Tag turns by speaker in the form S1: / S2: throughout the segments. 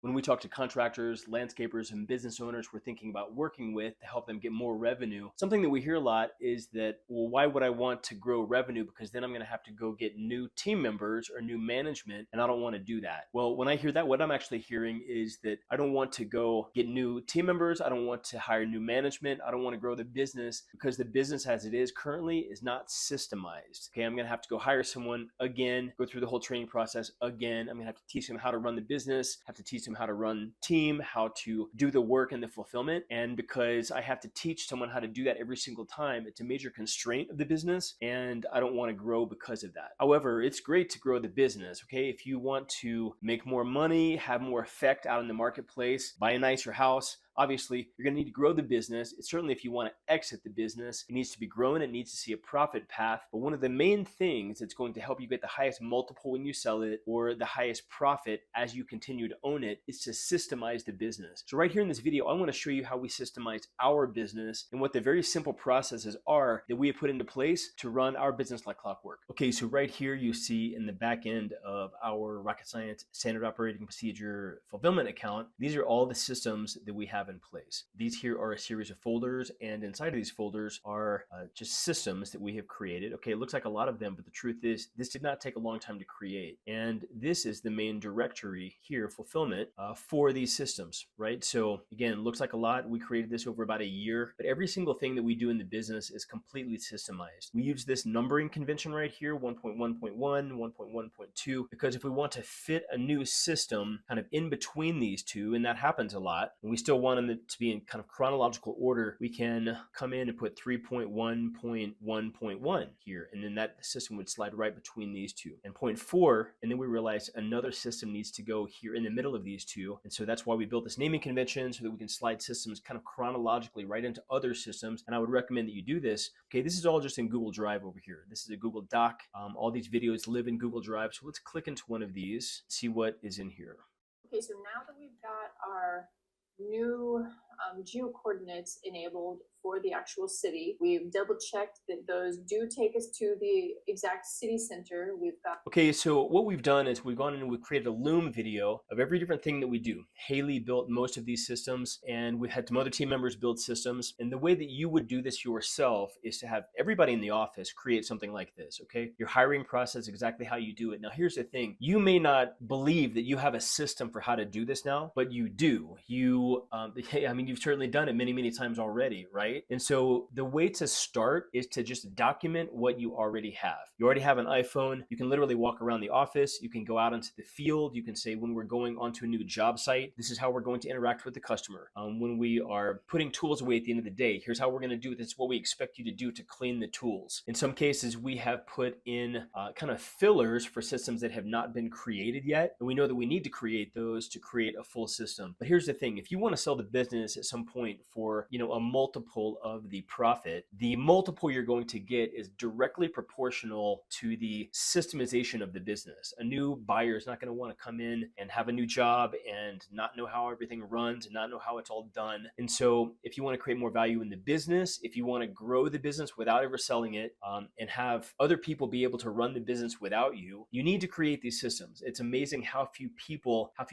S1: When we talk to contractors, landscapers, and business owners we're thinking about working with to help them get more revenue, something that we hear a lot is that, well, why would I want to grow revenue? Because then I'm going to have to go get new team members or new management, and I don't want to do that. Well, when I hear that, what I'm actually hearing is that I don't want to go get new team members. I don't want to hire new management. I don't want to grow the business because the business as it is currently is not systemized. Okay, I'm going to have to go hire someone again, go through the whole training process again. I'm going to have to teach them how to run the business, have to teach them how to run team, how to do the work and the fulfillment. And because I have to teach someone how to do that every single time, it's a major constraint of the business, and I don't want to grow because of that. However, it's great to grow the business. Okay, if you want to make more money, have more effect out in the marketplace, buy a nicer house, obviously you're going to need to grow the business. It's certainly, if you want to exit the business, it needs to be growing, it needs to see a profit path. But one of the main things that's going to help you get the highest multiple when you sell it, or the highest profit as you continue to own it, is to systemize the business. So right here in this video, I want to show you how we systemize our business and what the very simple processes are that we have put into place to run our business like clockwork. Okay, so right here you see in the back end of our Rocket Science standard operating procedure fulfillment account, these are all the systems that we have in place. These here are a series of folders, and inside of these folders are just systems that we have created. Okay, it looks like a lot of them, but the truth is this did not take a long time to create. And this is the main directory here, fulfillment, for these systems, right? So again, looks like a lot. We created this over about a year, but every single thing that we do in the business is completely systemized. We use this numbering convention right here, 1.1.1, 1.1.2, because if we want to fit a new system kind of in between these two, and that happens a lot, and we still want them to be in kind of chronological order, we can come in and put 3.1.1.1 here, and then that system would slide right between these two, and point 4, and then we realize another system needs to go here in the middle of these two. And so that's why we built this naming convention, so that we can slide systems kind of chronologically right into other systems. And I would recommend that you do this. Okay, this is all just in Google Drive over here. This is a Google Doc. All these videos live in Google Drive. So let's click into one of these, see what is in here.
S2: Okay, so now that we've got our new geo coordinates enabled for the actual city, we've double checked that those do take us to the exact city center. We've got
S1: Okay, so what we've done is we've gone in and we've created a Loom video of every different thing that we do. Haley built most of these systems, and we had some other team members build systems. And the way that you would do this yourself is to have everybody in the office create something like this. Okay, your hiring process, exactly how you do it. Now here's the thing, you may not believe that you have a system for how to do this now, but you do. I mean, you've certainly done it many times already, right? And so the way to start is to just document what you already have. You already have an iPhone. You can literally walk around the office. You can go out into the field. You can say, when we're going onto a new job site, this is how we're going to interact with the customer. When we are putting tools away at the end of the day, here's how we're going to do it. This is what we expect you to do to clean the tools. In some cases, we have put in kind of fillers for systems that have not been created yet. And we know that we need to create those to create a full system. But here's the thing, if you want to sell the business at some point for, a multiple of the profit, the multiple you're going to get is directly proportional to the systemization of the business. A new buyer is not going to want to come in and have a new job and not know how everything runs and not know how it's all done. And so if you want to create more value in the business, if you want to grow the business without ever selling it, and have other people be able to run the business without you, you need to create these systems. It's amazing how few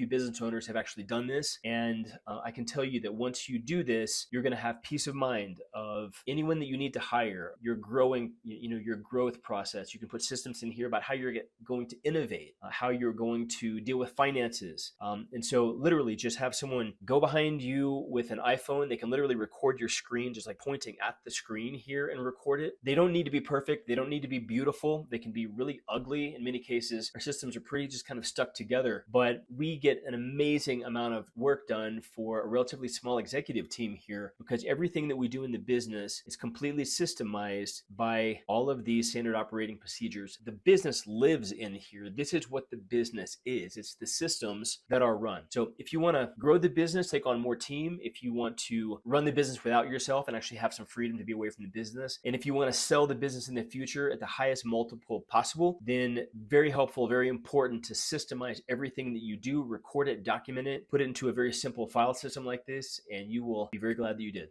S1: business owners have actually done this. And I can tell you that once you do this, you're going to have peace of mind of anyone that you need to hire. You're growing, your growth process. You can put systems in here about how you're going to innovate, how you're going to deal with finances. And so literally just have someone go behind you with an iPhone. They can literally record your screen, just like pointing at the screen here, and record it. They don't need to be perfect. They don't need to be beautiful. They can be really ugly. In many cases, our systems are pretty just kind of stuck together, but we get an amazing amount of work done for a relatively small executive team here, because everything that we do in the business is completely systemized by all of these standard operating procedures. The business lives in here. This is what the business is. It's the systems that are run. So if you want to grow the business, take on more team, if you want to run the business without yourself and actually have some freedom to be away from the business, and if you want to sell the business in the future at the highest multiple possible, then very helpful, very important to systemize everything that you do, record it, document it, put it into a very simple file system like this, and you will be very glad that you did.